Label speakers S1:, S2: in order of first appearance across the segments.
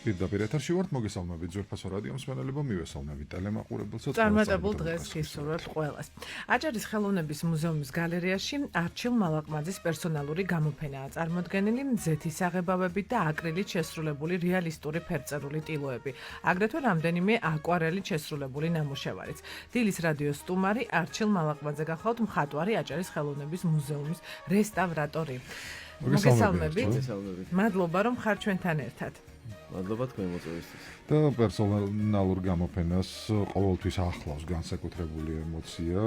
S1: პირდაპირ ეთერში ვართ, მოგესალმებით ძვირფასო რადიო მსმენელებო, მივესალმებით ტელემაყურებელსაც.
S2: წარმატებულ დღეს გისურვებთ ყველას. აჭარის ხელოვნების მუზეუმის გალერეაში არჩილ მალაყმაძის პერსონალური გამოფენაა წარმოდგენილი მზეთის აღებავებით და აკრილით შესრულებული რეალისტური ფერწერული ტილოები. აგრეთვე რამდენიმე აკვარელით შესრულებული ნამუშევარიც. დილის რადიოს სტუმარი არჩილ მალაყმაძე გახლავთ, მხატვარი აჭარის ხელოვნების მუზეუმის რესტავრატორი. მოგესალმებით. მადლობა რომ ხარ ჩვენთან ერთად.
S3: მადლობა თქვენ მოწვევისთვის.
S1: და პერსონალურ გამოფენას ყოველთვის ახლავს განსაკუთრებული ემოცია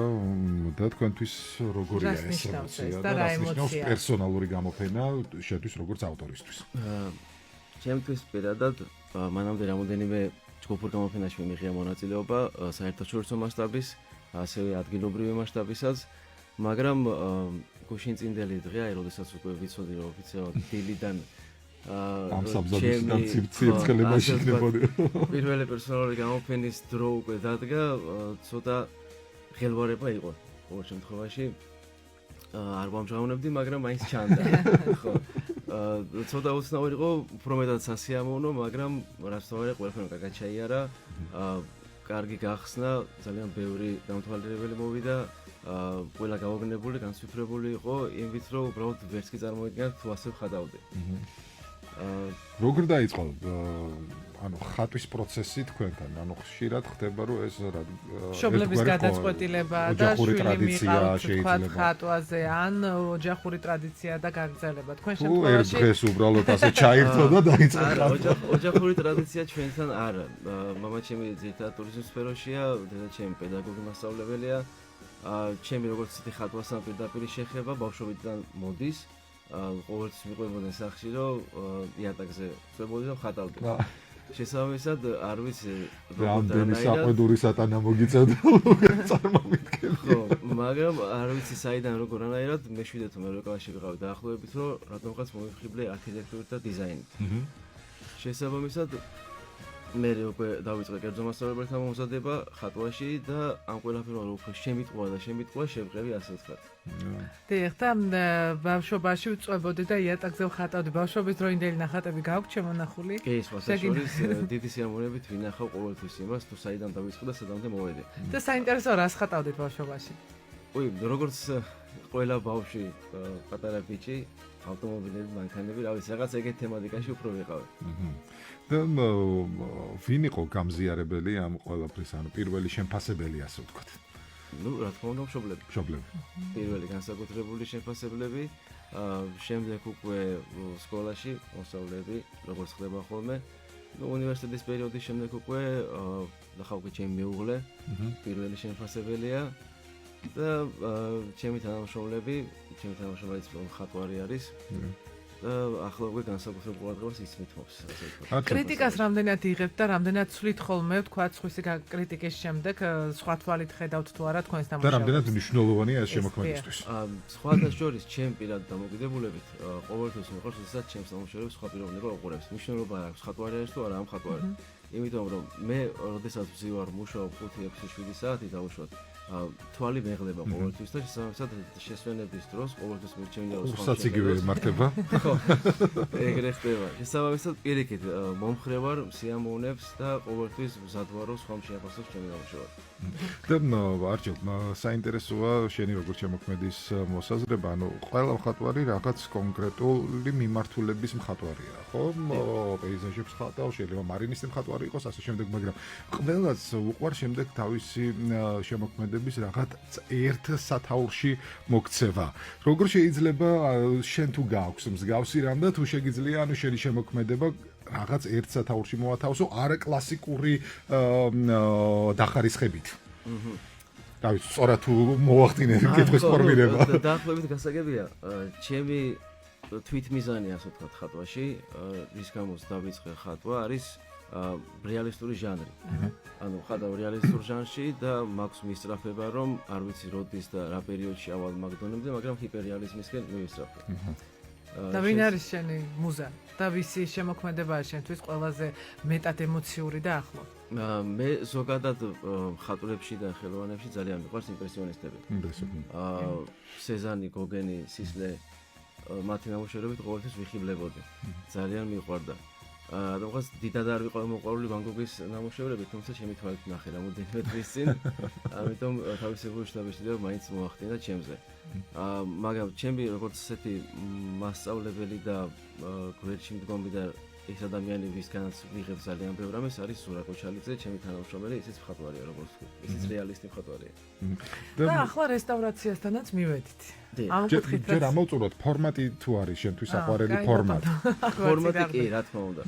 S1: და თქვენთვის როგორია ეს ემოცია და რა ნიშნავს პერსონალური გამოფენა შეთვის როგორც ავტორისთვის?
S3: ჩემთვის პირადად მანამდე რამოდენიმე ჯგუფურ გამოფენაში მიიღია მონაწილეობა საერთაშორისო მასშტაბის, ასევე ადგილობრივი მასშტაბისაც, მაგრამ გუშინწინდელი დღე, როდესაც უკვე ვიცოდი რომ ოფიციალურად დილიდან
S1: ამ საბრძოლისგან ცირცხლებში იქნებოდი.
S3: პირველი პერსონალური გამოფენის დრო უკვე დადგა, ცოტა ხელვარება იყო. ყოველ შემთხვევაში არ ვამჟღავნებდი, მაგრამ მაინც ჩანდა. ხო. ცოტა უცნაური იყო, უფრო მეტად სასიამოვნო, მაგრამ რაც თავია ყველაფერი კარგად ჩაიარა. კარგი გახსნა, ძალიან ბევრი დამთვალიერებელი მოვიდა. ყველა გავაგნებული, განსვიფრებული იყო, იმით რომ უბრალოდ ვერც კი წარმოედგინათ თუ ასე ვხატავდი.
S1: როგორ დაიწყო ანუ ხატვის პროცესი თქვენთან? ანუ ხშირად ხდება რომ ეს რა
S2: მშობლების გადაწყვეტილება და შვილი მიყავთ თქვათ ხატვაზე ან ოჯახური ტრადიცია და გაგრძელება თქვენ შემთხვევაში
S1: დღეს უბრალოდ ასე ჩაირთო და დაიწყო
S3: არა ოჯახური ტრადიცია ჩვენთან არა მამა ჩემი ძირითადად ტურიზმის სფეროშია დედა ჩემი პედაგოგი მასწავლებელია ჩემი როგორც ცეთი ხატვასთან პირდაპირ შეხება ბავშვობიდან მოდის ყოველთვის მიყვებოდნენ სახში რომ იატაკზე წვებოდი და ხატავდი შესაბამისად არ ვიცი
S1: რამდენი საყვედური სატანა მოგიწევდა წარმოვიდგენ
S3: ხო მაგრამ არ ვიცი საიდან როგორანაირად მე-7 თუ მე-8 კლასში ვიყავი დაახლოებით რომ რატომღაც მომიფხიბლე არქიტექტურით და დიზაინით შესაბამისად მე უკვე დავიწყე კერძო მასწავლებელთან მომზადება ხატვაში და ამ ყველაფერმა უფრო შემიტყვა შევყევი ასე ვთქვათ.
S2: დიახ, და ბავშვობაში ვწვებოდი და იატაკზე ვხატავდი. ბავშვობის დროინდელი ნახატები გაქვთ შემონახული?
S3: კი, შესაძლოა დიდი სიამოვნებით ვინახავ ყოველთვის იმას, თუ საიდან დავიწყე და სადამდე მოვედი.
S2: და საინტერესო რას ხატავდით ბავშვობაში?
S3: როგორც ყველა ბავშვი, პატარა ბიჭი, ავტომობილები, მანქანები, რა ვიცი, რაღაც ეგეთ თემატიკაში უფრო ვიყავი.
S1: და ვინ იყო გამზიარებელი ამ ყველაფრის, ანუ პირველი შემფასებელი ასე ვთქვათ?
S3: რა თქმა უნდა, მშობლები. პირველი განსაკუთრებული შემფასებლები, შემდეგ უკვე სკოლაში მოსავლები, როგორც ხდება ხოლმე. უნივერსიტეტის პერიოდის შემდეგ უკვე ნახავ ჩემი მეუღლე, პირველი შემფასებელია და ჩემი თანამშრომლები ხატვარი არის. და ახლა უკვე განსაკუთრებულ ყურადღებას ისმითმობს ასე ვთქვათ.
S2: კრიტიკას რამდენად იღებთ და რამდენად ცვლით ხოლმე ვთქვათ სხვისი კრიტიკის შემდეგ სხვა თვალით ხედავთ თუ არა თქვენს
S1: და რამდენად მნიშვნელოვანია ეს შემოქმედისთვის?
S3: სხვათა შორის ჩემ პირად დამოკიდებულებით ყოველთვის მიყვარს როდესაც ჩემს ნამუშევრებს სხვა პიროვნება უყურებს. მნიშვნელობა აქვს ხატვარი არის თუ არა ამ ხატვარი. იმიტომ რომ მე როდესაც ვზივარ მუშაობ 5-6-7 საათი დაუშვათ თვალი მეღლება ყოველთვის და შესაბამისად შესვენების დროს ყოველთვის მირჩენია რომ
S1: სულსაც იგივე მართება.
S3: ხო. ეგრე ხდება. შესაბამისად პირიქით მომხრევარ სიამოვნებს და ყოველთვის მზად ვარ რომ სხვამ შეაფასოს ჩემი ნამუშევარი.
S1: და არჩილ, საინტერესოა შენი როგორც შემოქმედის მოსაზრება, ანუ ყველა მხატვარი რაღაც კონკრეტული მიმართულების მხატვარია, ხო? პეიზაჟებს ხატავს, შეიძლება მარინისტი მხატვარი იყოს, ასე შემდეგ, მაგრამ ყველას უყვარ შემდეგ თავისი შემოქმედების რაღაც ერთ სათაურში მოქცევა. როგორ შეიძლება შენ თუ გაქვს მსგავსი რამ და თუ შეგიძლია ანუ შენი შემოქმედება რაღაც ერთ სათაურში მოათავსო არაკლასიკური დახარისხებით. და ვიცი, სწორად თუ მოახდინე კითხვის ფორმირება.
S3: დაახლოებით გასაგებია, ჩემი თვითმიზანი ასე ვთქვათ ხატვაში, რის გამოც დავიწყე ხატვა არის რეალისტური ჟანრი. ანუ ხატავ რეალისტურ ჟანრში და მაქვს მისწრაფება რომ არ ვიცი როდის და რა პერიოდში ავალ მაგდონემდე, მაგრამ ჰიპერრეალიზმისკენ მივისწრაფე.
S2: და ვინ არის შენი მუზა? და ვისი შემოქმედებაა შენთვის ყველაზე მეტად ემოციური და ახლო?
S3: მე ზოგადად ხატვრებში და ხელოვანებში ძალიან მიყვარს იმპრესიონისტები. სეზანი, გოგენი, სისლე მათი ნამუშევრებით ყოველთვის ვიხიბლებოდი. ძალიან მიყვარდა. რადგან დიდად არ ვიყავ მოყვარული ვან გოგის ნამუშევრები, თუმცა ჩემი თვალით ნახე რამოდენიმე დღის წინ. ამიტომ თავისებური შთაბეჭდილება მაინც მოახდინა ჩემზე. მაგრამ ჩემი როგორც ესეთი მასწავლებელი და გვერდში მდგომი და ეს ადამიანი ვისგანაც ვიღებ ძალიან ბევრ რამეს არის ზურა კოჩალიძე, ჩემი თანამშრომელი, ისიც მხატვარია როგორც თქვი. ისიც რეალისტი მხატვარია.
S2: და ახლა რესტავრაციასთანაც მივედით. ამ კუთხით
S1: ჯერ ამოვწუროთ ფორმატი თუ არის შენთვის საყვარელი ფორმატი.
S3: ფორმატი კი, რა თქმა უნდა.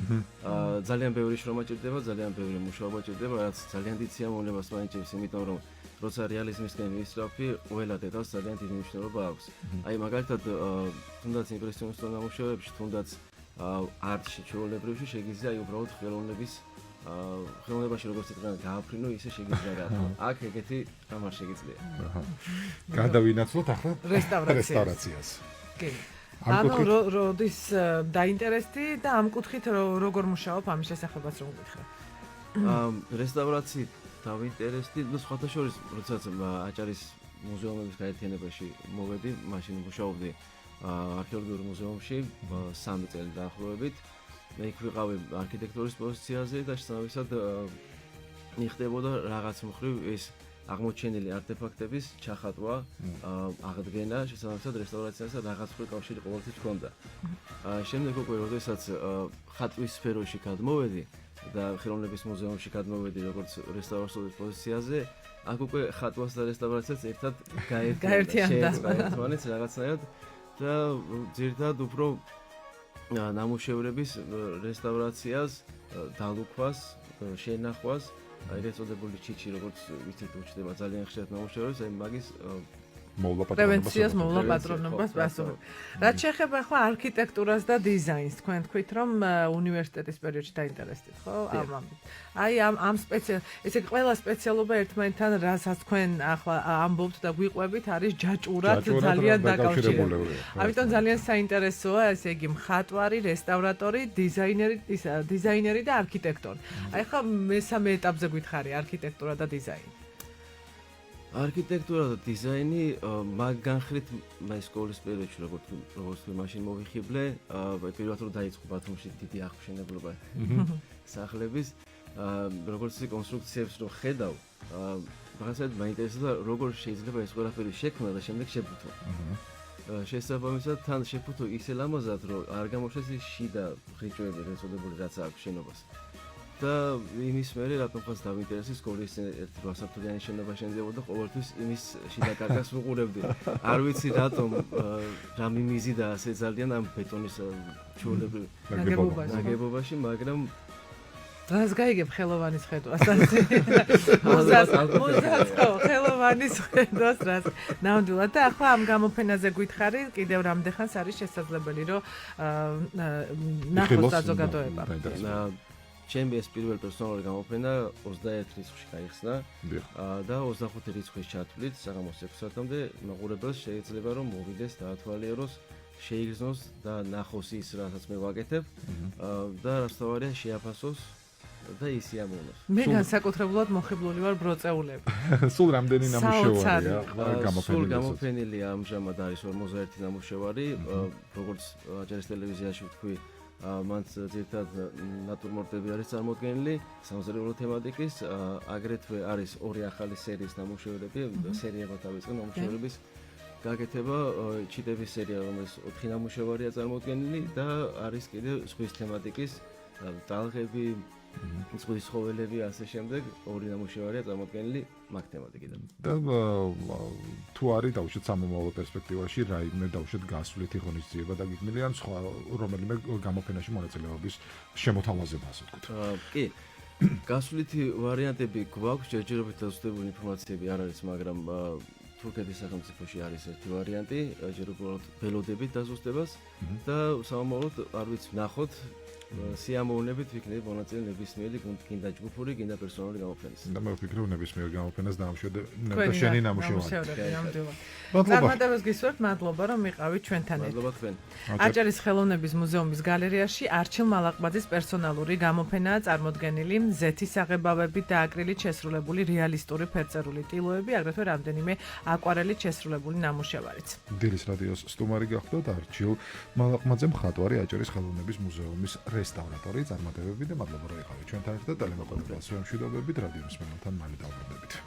S3: ძალიან ბევრი შრომა ჭირდება, ძალიან ბევრი მუშაობა ჭირდება, რაც ძალიან დიდ სიამოვნებას მაინჭებს, იმიტომ რომ როცა რეალიზმისკენ ვისწრაფი, ყველა დეტალს ძალიან დიდი მნიშვნელობა აქვს. აი მაგალითად, თუნდაც იმპრესიონისტურ ნამუშევრებში, თუნდაც არტში, ჩვეულებრივში შეგიძლია აი უბრალოდ ხელოვნებაში როგორც იტყვიან, გააფრინო, ისე შეგიძლია გააფრინო. აქ ეგეთი რამ არ შეგიძლია.
S1: გადავინაცვლოთ ახლა
S2: რესტავრაციას. კი. ანუ როდის დაინტერესდი და ამ კუთხით როგორ მუშაობ ამის შესახებაც რომ გითხრა.
S3: რესტავრაციით დავინტერესდი, ну სხვათა შორის, როდესაც აჭარის მუზეუმების გაერთიანებაში მოვედი, მაშინ მუშაობდი არქეოლოგიურ მუზეუმში 3 წელი დაახლოებით. მე იქ ვიყავი არქიტექტურის პოზიციაზე და შესაბამისად მიხდებოდა რაღაც მხრივ ეს აღმოჩენილი არტეფაქტების ჩახატვა, აღდგენა, შესაბამისად რესტავრაციასა რაღაც მხრივ კავშირი ყოველთვის ჰქონდა. შემდეგ უკვე როდესაც ხატვის სფეროში გადმოვედი და ხელოვნების მუზეუმში გადმოვედი როგორც რესტავრაციის პოზიციაზე, აქ უკვე ხატვას და რესტავრაციას ერთად
S2: გაერთიანდა.
S3: ერთმანეთს რაღაცნაირად და ძირითადად უფრო ნამუშევრების რესტავრაციას, დალუქვას, შენახვას, აი ეს წოდებული ჩიჩი როგორც ვიცით უჩნდება ძალიან ხშირად ნამუშევრებს, აი მაგის
S2: პრევენციას მოვლა პატრონობას პასუხი. რაც შეეხება ახლა არქიტექტურას და დიზაინს, თქვენ თქვით რომ უნივერსიტეტის პერიოდში დაინტერესდით, ხო? აი ამ ესე ყველა სპეციალობა ერთმანეთთან რასაც თქვენ ახლა ამბობთ და გვიყვებით არის ჯაჭურად ძალიან დაკავშირებული. ამიტომ ძალიან საინტერესოა, ესე იგი მხატვარი, რესტავრატორი, დიზაინერი და არქიტექტორი. აი ხა მესამე ეტაპზე გითხარი არქიტექტურა და დიზაინი.
S3: არქიტექტურა და დიზაინი მაგ განხრით მე სკოლის პერიოდში როგორც მაშინ მოვიხიბლე, პირველად რომ დაიწყო ბათუმში დიდი აღმშენებლობა სახლების, როგორც კონსტრუქციებს რო ხედავ, რაღაცად მაინტერესებდა როგორ შეიძლება ეს ყველაფერი შექმნა და შემდეგ შეფუთო. შესაბამისად თან შეფუთო ისე ლამაზად რომ არ გამოჩნდეს ის შიდა ხრიჭოები რესოდებული რაც აქვს შენობას. და იმის მერე რატომ ხას დავინტერესდი სკოლის ერთი გასართულიანი შენობა შენდებოდა ყოველთვის იმის შიდა კარგას ვუყურებდი. არ ვიცი რატომ რა მიმიზი და ასე ძალიან ამ ბეტონის ჩვეულებრივ ნაგებობაში, მაგრამ
S2: რას გაიგებ ხელოვანის ხედვას ასე? მოზარდ ხელოვანის ხედვას რას? ნამდვილად და ახლა ამ გამოფენაზე გითხარი, კიდევ რამდენხანს არის შესაძლებელი რომ ნახოს საზოგადოება.
S3: ჩემი ეს პირველი პერსონალური გამოფენა 21 რიცხვში გაიხსნა და 25 რიცხვის ჩათვლით საღამოს 6 საათამდე მაყურებელს შეიძლება რომ მოვიდეს და ათვალიეროს, შეიგრძნოს და ნახოს ის, რასაც მე ვაკეთებ და რაც თავარია შეაფასოს და ის იამოვნოს.
S2: მე განსაკუთრებულად მოხიბლული ვარ ბროწეულები.
S1: სულ რამდენი ნამუშევარია გამოფენილი?
S3: სულ გამოფენილი ამჟამად არის 51 ნამუშევარი, როგორც აჭარის ტელევიზიაში ვთქვი, მან ძირითადად ნატურმორტები არის წარმოდგენილი, სამზარეულო თემატიკის, აგრეთვე არის 2 ახალი სერიის ნამუშევრები, სერიებად დავიწყე ნამუშევრების გაკეთება, ჩიტების სერია, რომელიც 4 ნამუშევარია წარმოდგენილი და არის კიდევ ზღვის თემატიკის, ტალღები, ზღვის ცხოველები, ასე შემდეგ, 2 ნამუშევარია წარმოდგენილი მაგ თემატიკიდან.
S1: და თუ არის დავუშვათ სამომავლო პერსპექტივაში რაიმე დავუშვათ გასვლითი ღონისძიება დაგიქმნილი ან სხვა რომელიმე გამოფენაში მონაწილეობის შემოთავაზება, ასე ვთქვით.
S3: კი. გასვლითი ვარიანტები გვაქვს, ჯერჯერობით დაზუსტებული ინფორმაციები არ არის, მაგრამ თურქეთის სახელმწიფოში არის ერთი ვარიანტი, ჯერ უბრალოდ ველოდებით დაზუსტებას და სამომავლოდ არ ვიცი, ნახოთ სიამოვნებით ვიქნები მონაწილე ნებისმიერი გინდა ჯგუფური, გინდა პერსონალური გამოფენის.
S1: და მე ვფიქრობ ნებისმიერ გამოფენას დაამშვიდე და შენი ნამუშევარი.
S2: წარმატებას გისურვებთ, მადლობა რომ იყავით ჩვენთან ერთად.
S3: მადლობა თქვენ.
S2: აჭარის ხელოვნების მუზეუმის გალერეაში არჩილ მალაყბაძის პერსონალური გამოფენაა წარმოდგენილი, ზეთის აღებავებით და აკრილით შესრულებული რეალისტური ფერწერული ტილოები, აგრეთვე რამდენიმე აკვარელით შესრულებული ნამუშევარიც.
S1: დილის რადიოს სტუმარი გახდოთ არჩილ მალაყბაძე, მხატვარი, აჭარის ხელოვნების მუზეუმის რესტავრატორი წარმატებები და მადლობა რომ იყავით ჩვენთან ერთად ტელემოყოლებას ვემშვიდობებით რადიო მსმენელთან მალე დავბრუნდებით